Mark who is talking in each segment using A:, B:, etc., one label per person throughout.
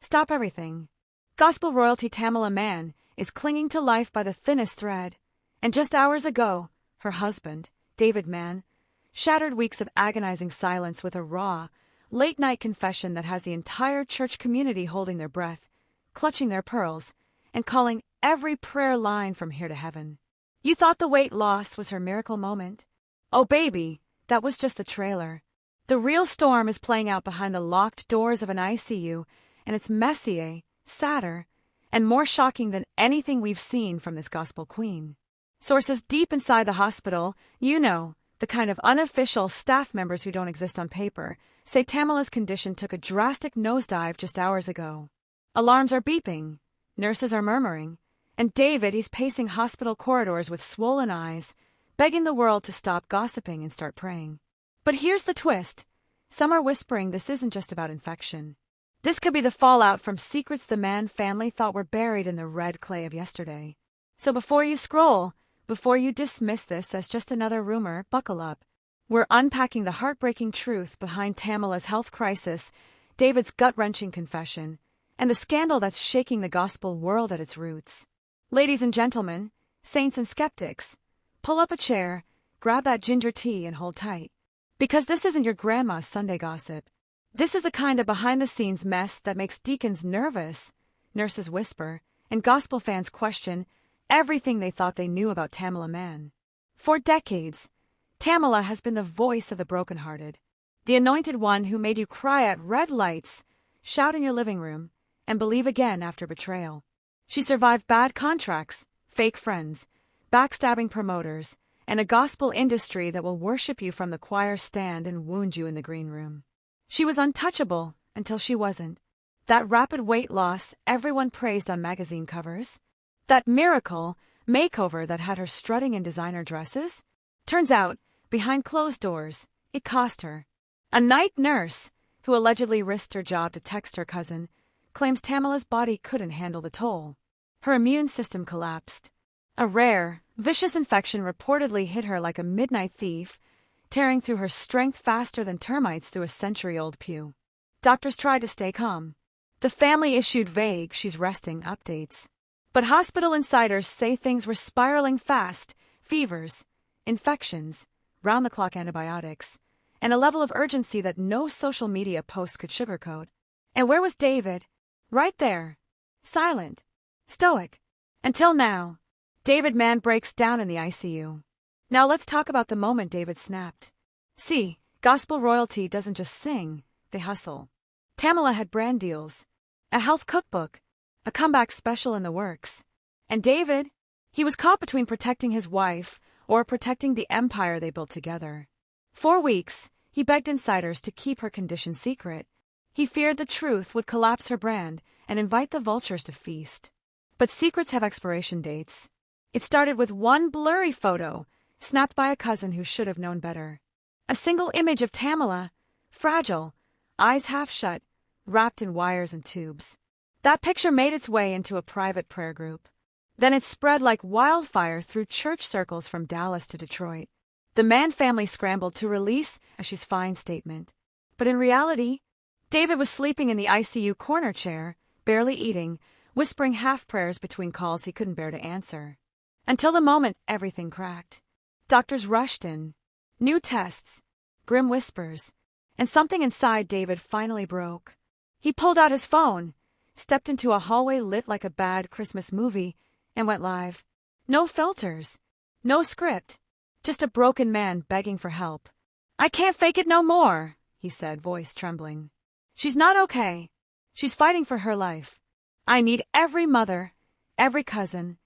A: Stop everything. Gospel royalty Tamela Mann is clinging to life by the thinnest thread. And just hours ago, her husband, David Mann, shattered weeks of agonizing silence with a raw, late-night confession that has the entire church community holding their breath, clutching their pearls, and calling every prayer line from here to heaven. You thought the weight loss was her miracle moment? Oh, baby, that was just the trailer. The real storm is playing out behind the locked doors of an ICU, and it's messier, sadder, and more shocking than anything we've seen from this gospel queen. Sources deep inside the hospital, the kind of unofficial staff members who don't exist on paper, say Tamela's condition took a drastic nosedive just hours ago. Alarms are beeping, nurses are murmuring, and David, he's pacing hospital corridors with swollen eyes, begging the world to stop gossiping and start praying. But here's the twist. Some are whispering this isn't just about infection. This could be the fallout from secrets the Mann family thought were buried in the red clay of yesterday. So before you scroll, before you dismiss this as just another rumor, buckle up. We're unpacking the heartbreaking truth behind Tamela's health crisis, David's gut-wrenching confession, and the scandal that's shaking the gospel world at its roots. Ladies and gentlemen, saints and skeptics, pull up a chair, grab that ginger tea and hold tight. Because this isn't your grandma's Sunday gossip. This is the kind of behind-the-scenes mess that makes deacons nervous, nurses whisper, and gospel fans question everything they thought they knew about Tamela Mann. For decades, Tamela has been the voice of the brokenhearted, the anointed one who made you cry at red lights, shout in your living room, and believe again after betrayal. She survived bad contracts, fake friends, backstabbing promoters, and a gospel industry that will worship you from the choir stand and wound you in the green room. She was untouchable until she wasn't. That rapid weight loss everyone praised on magazine covers, that miracle makeover that had her strutting in designer dresses, turns out, behind closed doors, it cost her. A night nurse, who allegedly risked her job to text her cousin, claims Tamela's body couldn't handle the toll. Her immune system collapsed. A rare, vicious infection reportedly hit her like a midnight thief, tearing through her strength faster than termites through a century-old pew. Doctors tried to stay calm. The family issued vague, she's resting updates. But hospital insiders say things were spiraling fast, fevers, infections, round-the-clock antibiotics, and a level of urgency that no social media post could sugarcoat. And where was David? Right there. Silent. Stoic. Until now. David Mann breaks down in the ICU. Now let's talk about the moment David snapped. See, gospel royalty doesn't just sing, they hustle. Tamela had brand deals, a health cookbook, a comeback special in the works. And David? He was caught between protecting his wife or protecting the empire they built together. 4 weeks, he begged insiders to keep her condition secret. He feared the truth would collapse her brand and invite the vultures to feast. But secrets have expiration dates. It started with one blurry photo, snapped by a cousin who should have known better. A single image of Tamela, fragile, eyes half shut, wrapped in wires and tubes. That picture made its way into a private prayer group. Then it spread like wildfire through church circles from Dallas to Detroit. The Mann family scrambled to release a "she's fine" statement. But in reality, David was sleeping in the ICU corner chair, barely eating, whispering half-prayers between calls he couldn't bear to answer. Until the moment everything cracked. Doctors rushed in. New tests, grim whispers, and something inside David finally broke. He pulled out his phone, stepped into a hallway lit like a bad Christmas movie, and went live. No filters, no script, just a broken man begging for help. "I can't fake it no more," he said, voice trembling. "She's not okay. She's fighting for her life. I need every mother, every cousin,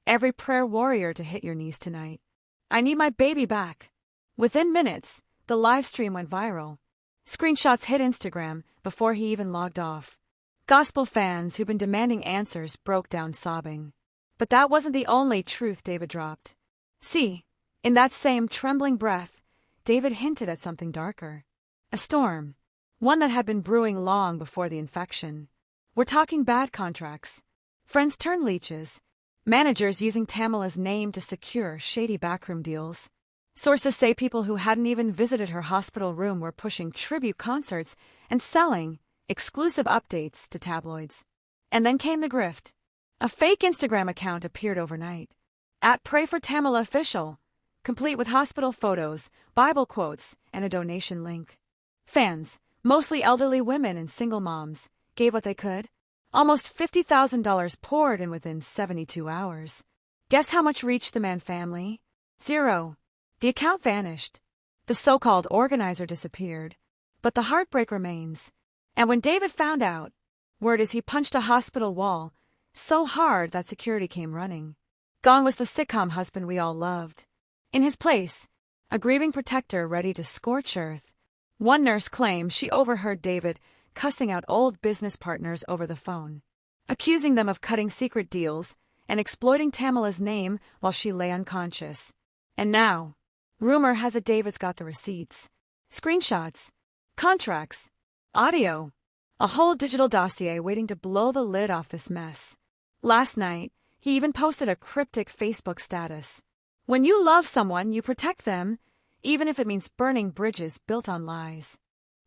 A: every prayer warrior to hit your knees tonight. I need my baby back." Within minutes, the live stream went viral. Screenshots hit Instagram before he even logged off. Gospel fans who'd been demanding answers broke down sobbing. But that wasn't the only truth David dropped. See, in that same trembling breath, David hinted at something darker. A storm. One that had been brewing long before the infection. We're talking bad contracts. Friends turned leeches. Managers using Tamela's name to secure shady backroom deals. Sources say people who hadn't even visited her hospital room were pushing tribute concerts and selling, exclusive updates to tabloids. And then came the grift. A fake Instagram account appeared overnight. @PrayForTamelaOfficial, complete with hospital photos, Bible quotes, and a donation link. Fans, mostly elderly women and single moms, gave what they could. Almost $50,000 poured in within 72 hours. Guess how much reached the Mann family? 0. The account vanished. The so-called organizer disappeared. But the heartbreak remains. And when David found out, word is he punched a hospital wall so hard that security came running. Gone was the sitcom husband we all loved. In his place, a grieving protector ready to scorch earth. One nurse claimed she overheard David cussing out old business partners over the phone, accusing them of cutting secret deals and exploiting Tamela's name while she lay unconscious. And now, rumor has it David's got the receipts, screenshots, contracts, audio, a whole digital dossier waiting to blow the lid off this mess. Last night, he even posted a cryptic Facebook status. When you love someone, you protect them, even if it means burning bridges built on lies.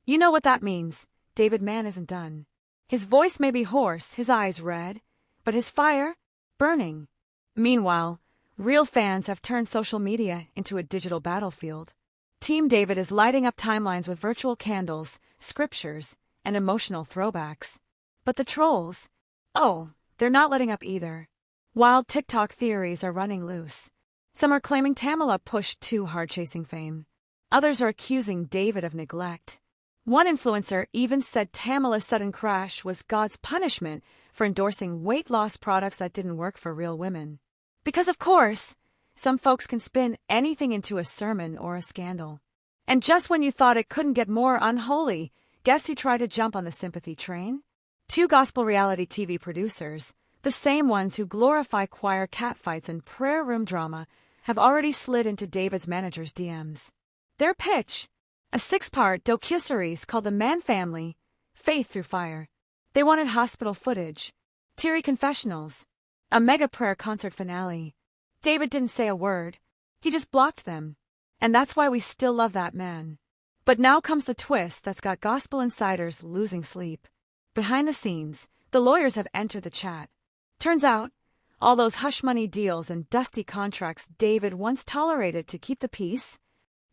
A: You know what that means. David Mann isn't done. His voice may be hoarse, his eyes red, but his fire, burning. Meanwhile, real fans have turned social media into a digital battlefield. Team David is lighting up timelines with virtual candles, scriptures, and emotional throwbacks. But the trolls, they're not letting up either. Wild TikTok theories are running loose. Some are claiming Tamela pushed too hard chasing fame. Others are accusing David of neglect. One influencer even said Tamela's sudden crash was God's punishment for endorsing weight loss products that didn't work for real women. Because, of course, some folks can spin anything into a sermon or a scandal. And just when you thought it couldn't get more unholy, guess who tried to jump on the sympathy train? 2 gospel reality TV producers, the same ones who glorify choir catfights and prayer room drama, have already slid into David's manager's DMs. Their pitch: a 6-part docuseries called The Mann Family, Faith Through Fire. They wanted hospital footage, teary confessionals, a mega prayer concert finale. David didn't say a word. He just blocked them. And that's why we still love that man. But now comes the twist that's got gospel insiders losing sleep. Behind the scenes, the lawyers have entered the chat. Turns out, all those hush-money deals and dusty contracts David once tolerated to keep the peace,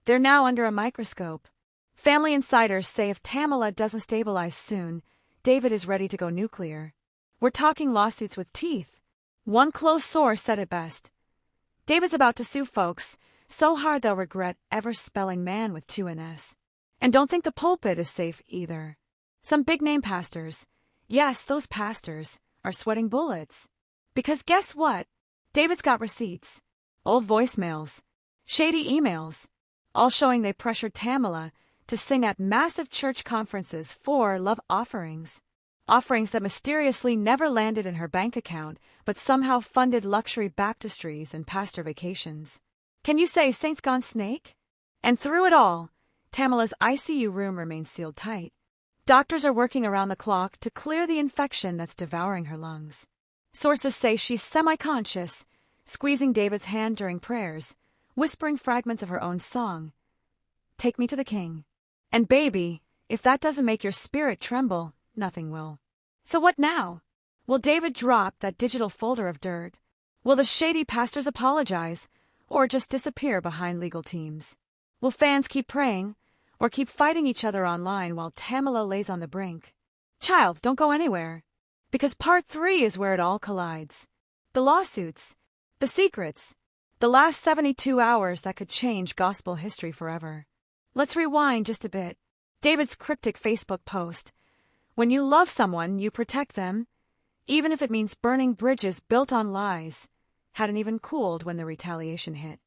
A: they're now under a microscope. Family insiders say if Tamela doesn't stabilize soon, David is ready to go nuclear. We're talking lawsuits with teeth. One close source said it best. David's about to sue folks so hard they'll regret ever spelling man with 2 N's. And don't think the pulpit is safe either. Some big-name pastors, yes, those pastors, are sweating bullets. Because guess what? David's got receipts, old voicemails, shady emails, all showing they pressured Tamela to sing at massive church conferences for love offerings. Offerings that mysteriously never landed in her bank account, but somehow funded luxury baptistries and pastor vacations. Can you say saints gone snake? And through it all, Tamela's ICU room remains sealed tight. Doctors are working around the clock to clear the infection that's devouring her lungs. Sources say she's semi-conscious, squeezing David's hand during prayers, whispering fragments of her own song. Take me to the king. And baby, if that doesn't make your spirit tremble, nothing will. So what now? Will David drop that digital folder of dirt? Will the shady pastors apologize, or just disappear behind legal teams? Will fans keep praying, or keep fighting each other online while Tamela lays on the brink? Child, don't go anywhere. Because part 3 is where it all collides. The lawsuits, the secrets, the last 72 hours that could change gospel history forever. Let's rewind just a bit. David's cryptic Facebook post: when you love someone, you protect them, even if it means burning bridges built on lies, hadn't even cooled when the retaliation hit.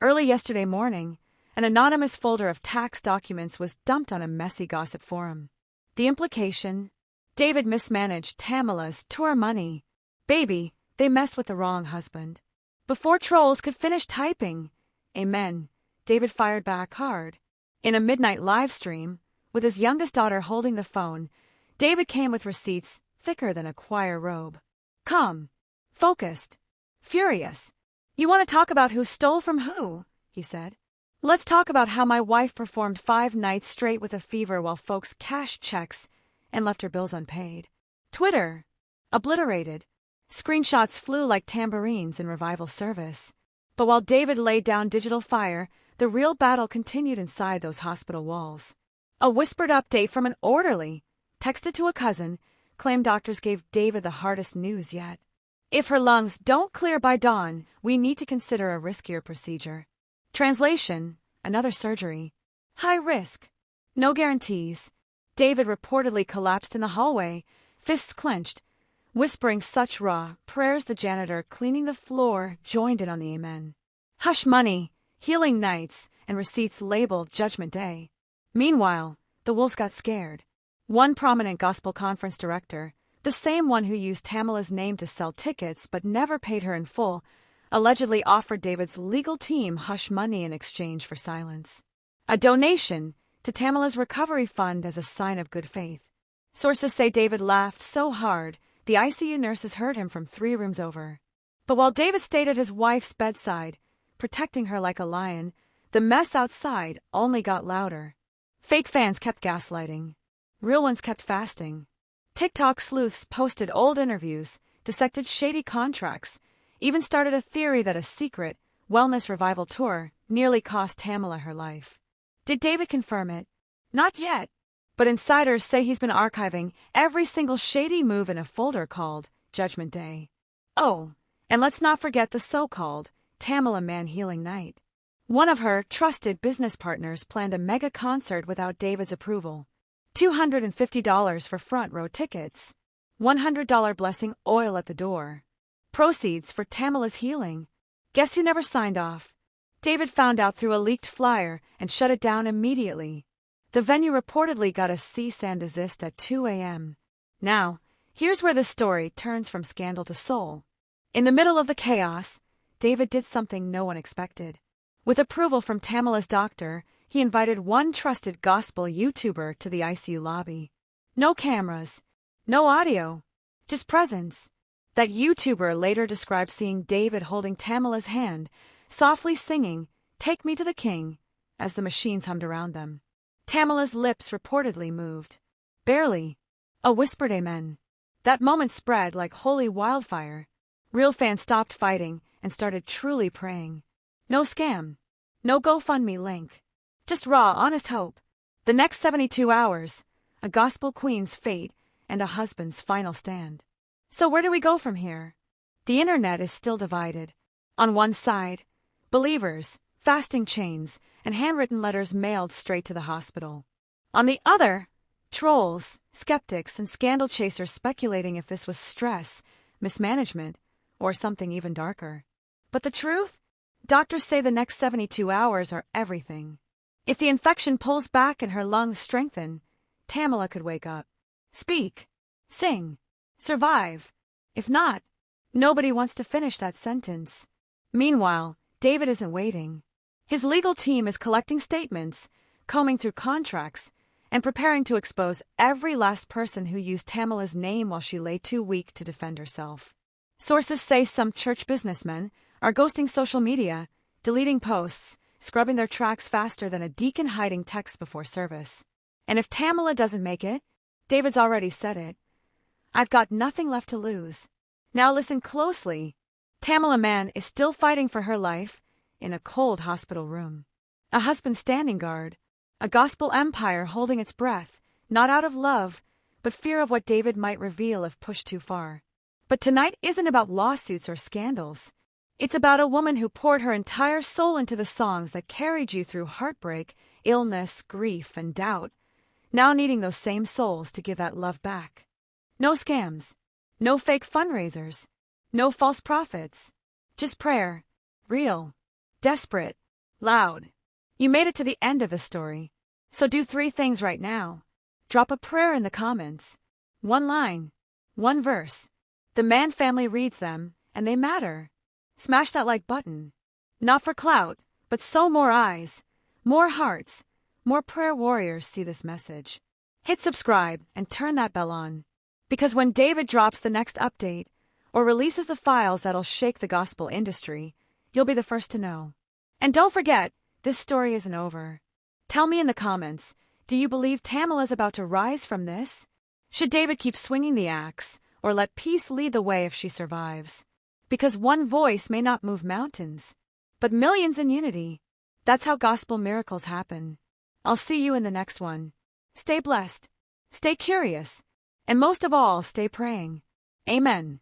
A: Early yesterday morning, an anonymous folder of tax documents was dumped on a messy gossip forum. The implication: David mismanaged Tamela's tour money. Baby, they messed with the wrong husband. Before trolls could finish typing, amen, David fired back hard. In a midnight live stream, with his youngest daughter holding the phone, David came with receipts thicker than a choir robe. Calm, focused, furious. You want to talk about who stole from who? He said. Let's talk about how my wife performed 5 nights straight with a fever while folks cashed checks and left her bills unpaid. Twitter, obliterated. Screenshots flew like tambourines in revival service. But while David laid down digital fire, the real battle continued inside those hospital walls. A whispered update from an orderly, texted to a cousin, claimed doctors gave David the hardest news yet. If her lungs don't clear by dawn, we need to consider a riskier procedure. Translation, another surgery. High risk. No guarantees. David reportedly collapsed in the hallway, fists clenched, whispering such raw prayers the janitor cleaning the floor joined in on the amen. Hush money, healing nights, and receipts labeled Judgment Day. Meanwhile, the wolves got scared. One prominent gospel conference director, the same one who used Tamela's name to sell tickets but never paid her in full, allegedly offered David's legal team hush money in exchange for silence. A donation to Tamela's recovery fund as a sign of good faith. Sources say David laughed so hard, the ICU nurses heard him from 3 rooms over. But while David stayed at his wife's bedside, protecting her like a lion, the mess outside only got louder. Fake fans kept gaslighting. Real ones kept fasting. TikTok sleuths posted old interviews, dissected shady contracts, even started a theory that a secret wellness revival tour nearly cost Tamela her life. Did David confirm it? Not yet, but insiders say he's been archiving every single shady move in a folder called Judgment Day. Oh, and let's not forget the so-called Tamela Mann Healing Night. One of her trusted business partners planned a mega concert without David's approval. $250 for front row tickets. $100 blessing oil at the door. Proceeds for Tamela's healing. Guess who never signed off? David found out through a leaked flyer and shut it down immediately. The venue reportedly got a cease and desist at 2 a.m. Now, here's where the story turns from scandal to soul. In the middle of the chaos, David did something no one expected. With approval from Tamela's doctor, he invited one trusted gospel YouTuber to the ICU lobby. No cameras, no audio, just presence. That YouTuber later described seeing David holding Tamela's hand, softly singing, "Take Me to the King," as the machines hummed around them. Tamela's lips reportedly moved. Barely. A whispered amen. That moment spread like holy wildfire. Real fans stopped fighting and started truly praying. No scam. No GoFundMe link. Just raw, honest hope. The next 72 hours, a gospel queen's fate and a husband's final stand. So where do we go from here? The internet is still divided. On one side, believers, fasting chains, and handwritten letters mailed straight to the hospital. On the other, trolls, skeptics, and scandal chasers speculating if this was stress, mismanagement, or something even darker. But the truth? Doctors say the next 72 hours are everything. If the infection pulls back and her lungs strengthen, Tamela could wake up, speak, sing, survive. If not, nobody wants to finish that sentence. Meanwhile, David isn't waiting. His legal team is collecting statements, combing through contracts, and preparing to expose every last person who used Tamela's name while she lay too weak to defend herself. Sources say some church businessmen are ghosting social media, deleting posts, scrubbing their tracks faster than a deacon hiding texts before service. And if Tamela doesn't make it, David's already said it. I've got nothing left to lose. Now listen closely. Tamela Mann is still fighting for her life in a cold hospital room. A husband standing guard. A gospel empire holding its breath, not out of love, but fear of what David might reveal if pushed too far. But tonight isn't about lawsuits or scandals. It's about a woman who poured her entire soul into the songs that carried you through heartbreak, illness, grief, and doubt, now needing those same souls to give that love back. No scams. No fake fundraisers. No false prophets. Just prayer. Real. Desperate. Loud. You made it to the end of the story. So do 3 things right now. Drop a prayer in the comments. 1 line. 1 verse. The Mann family reads them, and they matter. Smash that like button. Not for clout, but so more eyes, more hearts, more prayer warriors see this message. Hit subscribe and turn that bell on. Because when David drops the next update or releases the files that'll shake the gospel industry, you'll be the first to know. And don't forget, this story isn't over. Tell me in the comments, do you believe Tamela's about to rise from this? Should David keep swinging the axe, or let peace lead the way if she survives? Because one voice may not move mountains, but millions in unity. That's how gospel miracles happen. I'll see you in the next one. Stay blessed, stay curious, and most of all, stay praying. Amen.